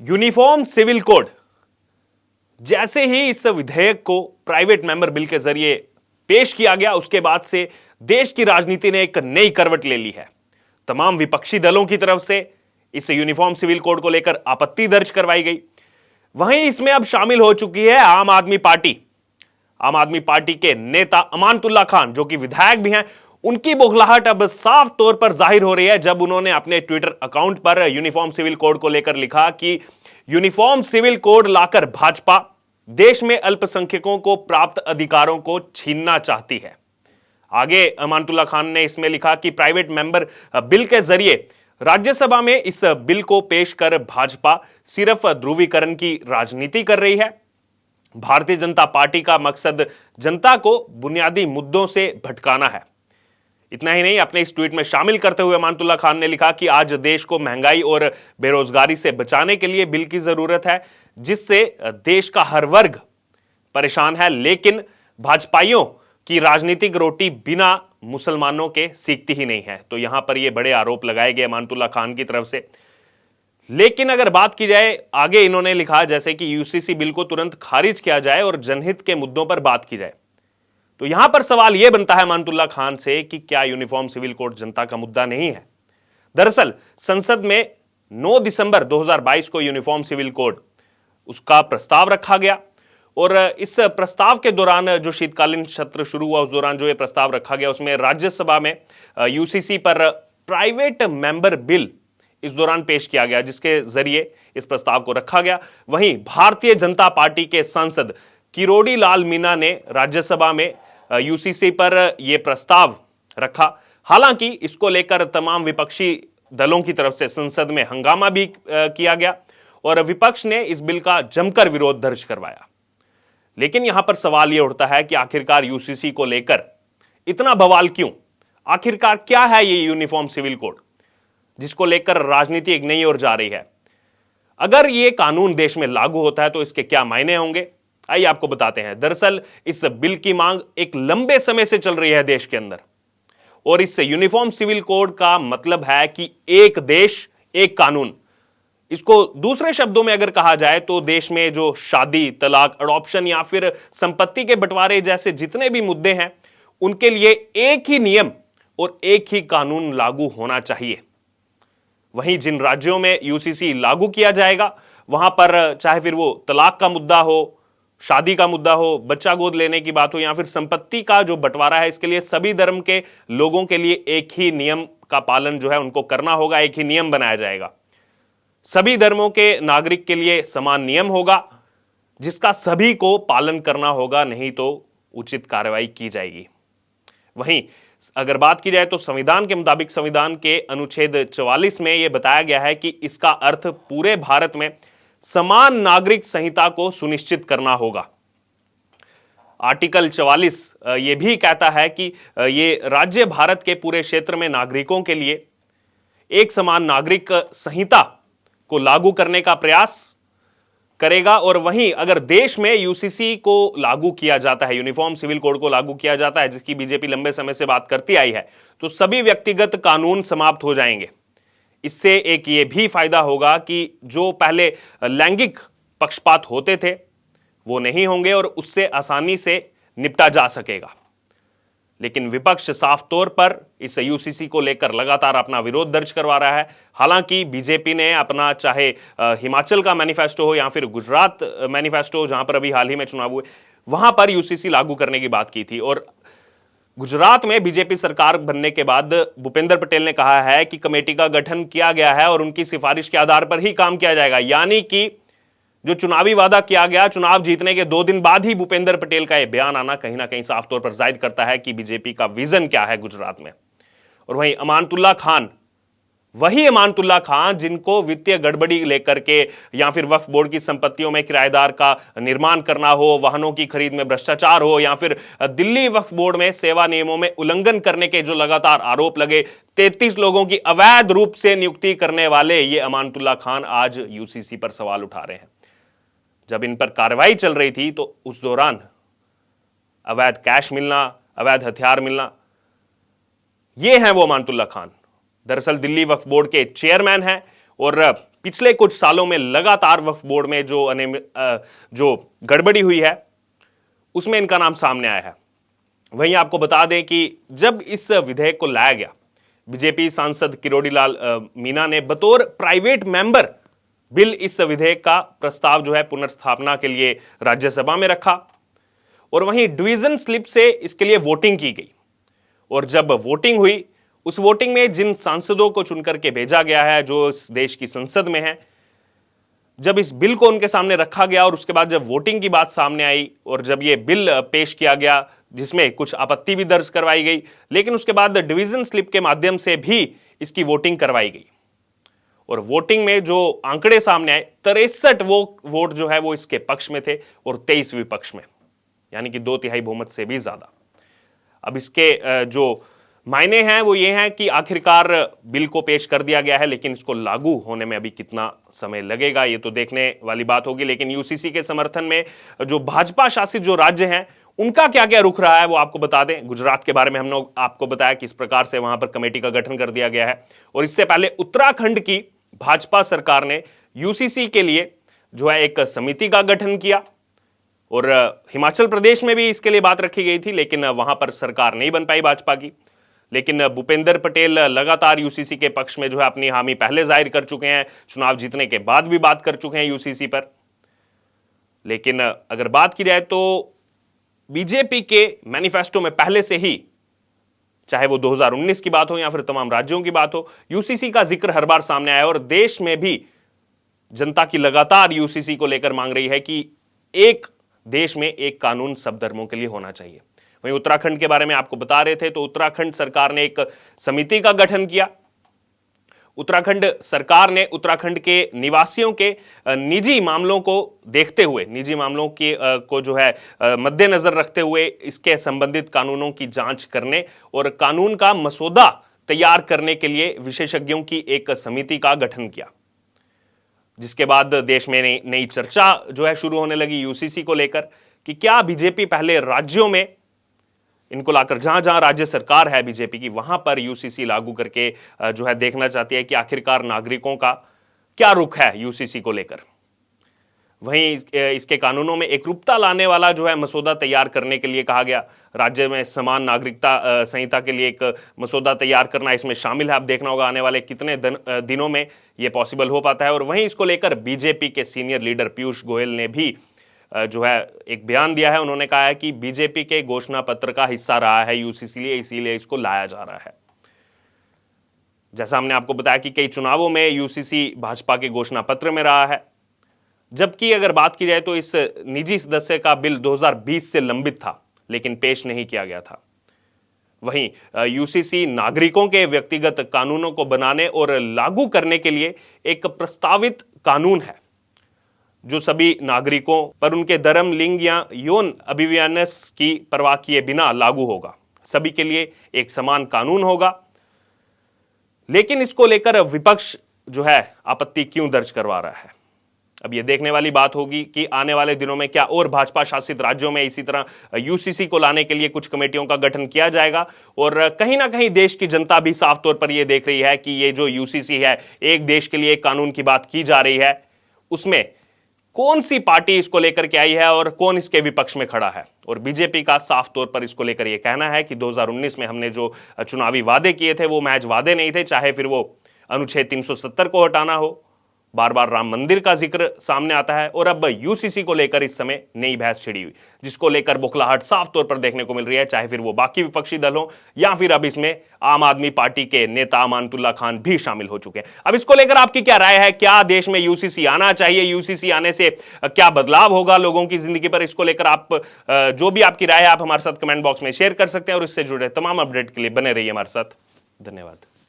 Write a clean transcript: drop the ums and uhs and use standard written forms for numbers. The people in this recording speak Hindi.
यूनिफॉर्म सिविल कोड जैसे ही इस विधेयक को प्राइवेट मेंबर बिल के जरिए पेश किया गया, उसके बाद से देश की राजनीति ने एक नई करवट ले ली है। तमाम विपक्षी दलों की तरफ से इस यूनिफॉर्म सिविल कोड को लेकर आपत्ति दर्ज करवाई गई। वहीं इसमें अब शामिल हो चुकी है आम आदमी पार्टी। आम आदमी पार्टी के नेता अमानतुल्लाह खान, जो कि विधायक भी हैं, उनकी बौखलाहट अब साफ तौर पर जाहिर हो रही है जब उन्होंने अपने ट्विटर अकाउंट पर यूनिफॉर्म सिविल कोड को लेकर लिखा कि यूनिफॉर्म सिविल कोड लाकर भाजपा देश में अल्पसंख्यकों को प्राप्त अधिकारों को छीनना चाहती है। आगे अमानतुल्लाह खान ने इसमें लिखा कि प्राइवेट मेंबर बिल के जरिए राज्यसभा में इस बिल को पेश कर भाजपा सिर्फ ध्रुवीकरण की राजनीति कर रही है। भारतीय जनता पार्टी का मकसद जनता को बुनियादी मुद्दों से भटकाना है। इतना ही नहीं, अपने इस ट्वीट में शामिल करते हुए अमानतुल्लाह खान ने लिखा कि आज देश को महंगाई और बेरोजगारी से बचाने के लिए बिल की जरूरत है, जिससे देश का हर वर्ग परेशान है, लेकिन भाजपाइयों की राजनीतिक रोटी बिना मुसलमानों के सीखती ही नहीं है। तो यहां पर यह बड़े आरोप लगाए गए अमानतुल्लाह खान की तरफ से। लेकिन अगर बात की जाए, आगे इन्होंने लिखा जैसे कि यूसीसी बिल को तुरंत खारिज किया जाए और जनहित के मुद्दों पर बात की जाए। तो यहां पर सवाल यह बनता है अमानतुल्लाह खान से कि क्या यूनिफॉर्म सिविल कोड जनता का मुद्दा नहीं है? दरअसल संसद में 9 दिसंबर 2022 को यूनिफॉर्म सिविल कोड उसका प्रस्ताव रखा गया और इस प्रस्ताव के दौरान जो शीतकालीन सत्र शुरू हुआ, उस दौरान जो ये प्रस्ताव रखा गया, उसमें राज्यसभा में यूसीसी पर प्राइवेट मेंबर बिल इस दौरान पेश किया गया, जिसके जरिए इस प्रस्ताव को रखा गया। वहीं भारतीय जनता पार्टी के सांसद किरोड़ी लाल मीणा ने राज्यसभा में यूसीसी पर यह प्रस्ताव रखा। हालांकि इसको लेकर तमाम विपक्षी दलों की तरफ से संसद में हंगामा भी किया गया और विपक्ष ने इस बिल का जमकर विरोध दर्ज करवाया। लेकिन यहां पर सवाल यह उठता है कि आखिरकार यूसीसी को लेकर इतना बवाल क्यों? आखिरकार क्या है ये यूनिफॉर्म सिविल कोड जिसको लेकर राजनीति एक नई ओर जा रही है? अगर ये कानून देश में लागू होता है तो इसके क्या मायने होंगे, आइए आपको बताते हैं। दरअसल इस बिल की मांग एक लंबे समय से चल रही है देश के अंदर, और इस यूनिफॉर्म सिविल कोड का मतलब है कि एक देश एक कानून। इसको दूसरे शब्दों में अगर कहा जाए तो देश में जो शादी, तलाक, अडॉप्शन या फिर संपत्ति के बंटवारे जैसे जितने भी मुद्दे हैं, उनके लिए एक ही नियम और एक ही कानून लागू होना चाहिए। वहीं जिन राज्यों में यूसीसी लागू किया जाएगा, वहां पर चाहे फिर वो तलाक का मुद्दा हो, शादी का मुद्दा हो, बच्चा गोद लेने की बात हो या फिर संपत्ति का जो बंटवारा है, इसके लिए सभी धर्म के लोगों के लिए एक ही नियम का पालन जो है उनको करना होगा, एक ही नियम बनाया जाएगा। सभी धर्मों के नागरिक के लिए समान नियम होगा जिसका सभी को पालन करना होगा, नहीं तो उचित कार्रवाई की जाएगी। वहीं अगर बात की जाए तो संविधान के मुताबिक संविधान के अनुच्छेद 44 में यह बताया गया है कि इसका अर्थ पूरे भारत में समान नागरिक संहिता को सुनिश्चित करना होगा। आर्टिकल 44 यह भी कहता है कि यह राज्य भारत के पूरे क्षेत्र में नागरिकों के लिए एक समान नागरिक संहिता को लागू करने का प्रयास करेगा। और वहीं अगर देश में यूसीसी को लागू किया जाता है, यूनिफॉर्म सिविल कोड को लागू किया जाता है, जिसकी बीजेपी लंबे समय से बात करती आई है, तो सभी व्यक्तिगत कानून समाप्त हो जाएंगे। इससे एक ये भी फायदा होगा कि जो पहले लैंगिक पक्षपात होते थे वो नहीं होंगे और उससे आसानी से निपटा जा सकेगा। लेकिन विपक्ष साफ तौर पर इस यूसीसी को लेकर लगातार अपना विरोध दर्ज करवा रहा है। हालांकि बीजेपी ने अपना चाहे हिमाचल का मैनिफेस्टो हो या फिर गुजरात मैनिफेस्टो हो, जहां पर अभी हाल ही में चुनाव हुए, वहां पर यूसीसी लागू करने की बात की थी। और गुजरात में बीजेपी सरकार बनने के बाद भूपेंद्र पटेल ने कहा है कि कमेटी का गठन किया गया है और उनकी सिफारिश के आधार पर ही काम किया जाएगा। यानी कि जो चुनावी वादा किया गया, चुनाव जीतने के 2 दिन बाद ही भूपेंद्र पटेल का यह बयान आना कहीं ना कहीं साफ तौर पर जाहिर करता है कि बीजेपी का विजन क्या है गुजरात में। और वहीं अमानतुल्लाह खान, वही अमानतुल्लाह खान जिनको वित्तीय गड़बड़ी लेकर के या फिर वक्फ बोर्ड की संपत्तियों में किराएदार का निर्माण करना हो, वाहनों की खरीद में भ्रष्टाचार हो या फिर दिल्ली वक्फ बोर्ड में सेवा नियमों में उल्लंघन करने के जो लगातार आरोप लगे, 33 लोगों की अवैध रूप से नियुक्ति करने वाले ये अमानतुल्लाह खान आज यूसीसी पर सवाल उठा रहे हैं। जब इन पर कार्रवाई चल रही थी तो उस दौरान अवैध कैश मिलना, अवैध हथियार मिलना, ये हैं वो अमानतुल्लाह खान। दरअसल दिल्ली वक्फ बोर्ड के चेयरमैन हैं और पिछले कुछ सालों में लगातार वक्फ बोर्ड में जो गड़बड़ी हुई है उसमें इनका नाम सामने आया है। वहीं आपको बता दें कि जब इस विधेयक को लाया गया, बीजेपी सांसद किरोड़ी लाल मीणा ने बतौर प्राइवेट मेंबर बिल इस विधेयक का प्रस्ताव जो है पुनर्स्थापना के लिए राज्यसभा में रखा और वहीं डिवीजन स्लिप से इसके लिए वोटिंग की गई। और जब वोटिंग हुई, उस वोटिंग में जिन सांसदों को चुनकर के भेजा गया है जो इस देश की संसद में है, जब इस बिल को उनके सामने रखा गया और उसके बाद जब वोटिंग की बात सामने आई और जब यह बिल पेश किया गया जिसमें कुछ आपत्ति भी दर्ज करवाई गई, लेकिन उसके बाद डिवीजन स्लिप के माध्यम से भी इसकी वोटिंग करवाई गई और वोटिंग में जो आंकड़े सामने आए 63 वोट जो है वो इसके पक्ष में थे और 23 विपक्ष में, यानी कि 2/3 बहुमत से भी ज्यादा। अब इसके जो मायने हैं वो ये हैं कि आखिरकार बिल को पेश कर दिया गया है, लेकिन इसको लागू होने में अभी कितना समय लगेगा ये तो देखने वाली बात होगी। लेकिन यूसीसी के समर्थन में जो भाजपा शासित जो राज्य हैं उनका क्या क्या रुख रहा है वो आपको बता दें। गुजरात के बारे में हमने आपको बताया किस प्रकार से वहां पर कमेटी का गठन कर दिया गया है और इससे पहले उत्तराखंड की भाजपा सरकार ने यूसीसी के लिए जो है एक समिति का गठन किया और हिमाचल प्रदेश में भी इसके लिए बात रखी गई थी, लेकिन वहां पर सरकार नहीं बन पाई भाजपा की। लेकिन भूपेंद्र पटेल लगातार यूसीसी के पक्ष में जो है अपनी हामी पहले जाहिर कर चुके हैं, चुनाव जीतने के बाद भी बात कर चुके हैं यूसीसी पर। लेकिन अगर बात की जाए तो बीजेपी के मैनिफेस्टो में पहले से ही, चाहे वो 2019 की बात हो या फिर तमाम राज्यों की बात हो, यूसीसी का जिक्र हर बार सामने आया और देश में भी जनता की लगातार यूसीसी को लेकर मांग रही है कि एक देश में एक कानून सब धर्मों के लिए होना चाहिए। वहीं उत्तराखंड के बारे में आपको बता रहे थे तो उत्तराखंड सरकार ने एक समिति का गठन किया। उत्तराखंड सरकार ने उत्तराखंड के निवासियों के निजी मामलों को देखते हुए, निजी मामलों के को जो है मद्देनजर रखते हुए इसके संबंधित कानूनों की जांच करने और कानून का मसौदा तैयार करने के लिए विशेषज्ञों की एक समिति का गठन किया, जिसके बाद देश में नई चर्चा जो है शुरू होने लगी यूसीसी को लेकर कि क्या बीजेपी पहले राज्यों में इनको लाकर, जहां जहां राज्य सरकार है बीजेपी की, वहां पर यूसीसी लागू करके जो है देखना चाहती है कि आखिरकार नागरिकों का क्या रुख है यूसीसी को लेकर। वहीं इसके कानूनों में एकरूपता लाने वाला जो है मसौदा तैयार करने के लिए कहा गया। राज्य में समान नागरिकता संहिता के लिए एक मसौदा तैयार करना इसमें शामिल है। अब देखना होगा आने वाले कितने दिनों में यह पॉसिबल हो पाता है। और वहीं इसको लेकर बीजेपी के सीनियर लीडर पीयूष गोयल ने भी जो है एक बयान दिया है। उन्होंने कहा है कि बीजेपी के घोषणा पत्र का हिस्सा रहा है यूसीसी, इसीलिए इसको लाया जा रहा है। जैसा हमने आपको बताया कि कई चुनावों में यूसीसी भाजपा के घोषणा पत्र में रहा है, जबकि अगर बात की जाए तो इस निजी सदस्य का बिल 2020 से लंबित था लेकिन पेश नहीं किया गया था। वहीं यूसीसी नागरिकों के व्यक्तिगत कानूनों को बनाने और लागू करने के लिए एक प्रस्तावित कानून है जो सभी नागरिकों पर उनके धर्म, लिंग या यौन अभिविन्यास की परवाह किए बिना लागू होगा। सभी के लिए एक समान कानून होगा। लेकिन इसको लेकर विपक्ष जो है आपत्ति क्यों दर्ज करवा रहा है, अब यह देखने वाली बात होगी कि आने वाले दिनों में क्या और भाजपा शासित राज्यों में इसी तरह यूसीसी को लाने के लिए कुछ कमेटियों का गठन किया जाएगा। और कहीं ना कहीं देश की जनता भी साफ तौर पर यह देख रही है कि ये जो यूसीसी है, एक देश के लिए एक कानून की बात की जा रही है, उसमें कौन सी पार्टी इसको लेकर के आई है और कौन इसके विपक्ष में खड़ा है। और बीजेपी का साफ तौर पर इसको लेकर यह कहना है कि 2019 में हमने जो चुनावी वादे किए थे वो महज वादे नहीं थे, चाहे फिर वो अनुच्छेद 370 को हटाना हो, बार बार राम मंदिर का जिक्र सामने आता है और अब यूसीसी को लेकर इस समय नई बहस छिड़ी हुई, जिसको लेकर बौखलाहट साफ तौर पर देखने को मिल रही है, चाहे फिर वो बाकी विपक्षी दल हो या फिर अब इसमें आम आदमी पार्टी के नेता अमानतुल्लाह खान भी शामिल हो चुके हैं। अब इसको लेकर आपकी क्या राय है? क्या देश में यूसीसी आना चाहिए? यूसीसी आने से क्या बदलाव होगा लोगों की जिंदगी पर? इसको लेकर आप जो भी आपकी राय है आप हमारे साथ कमेंट बॉक्स में शेयर कर सकते हैं और इससे जुड़े तमाम अपडेट के लिए बने रहिए हमारे साथ। धन्यवाद।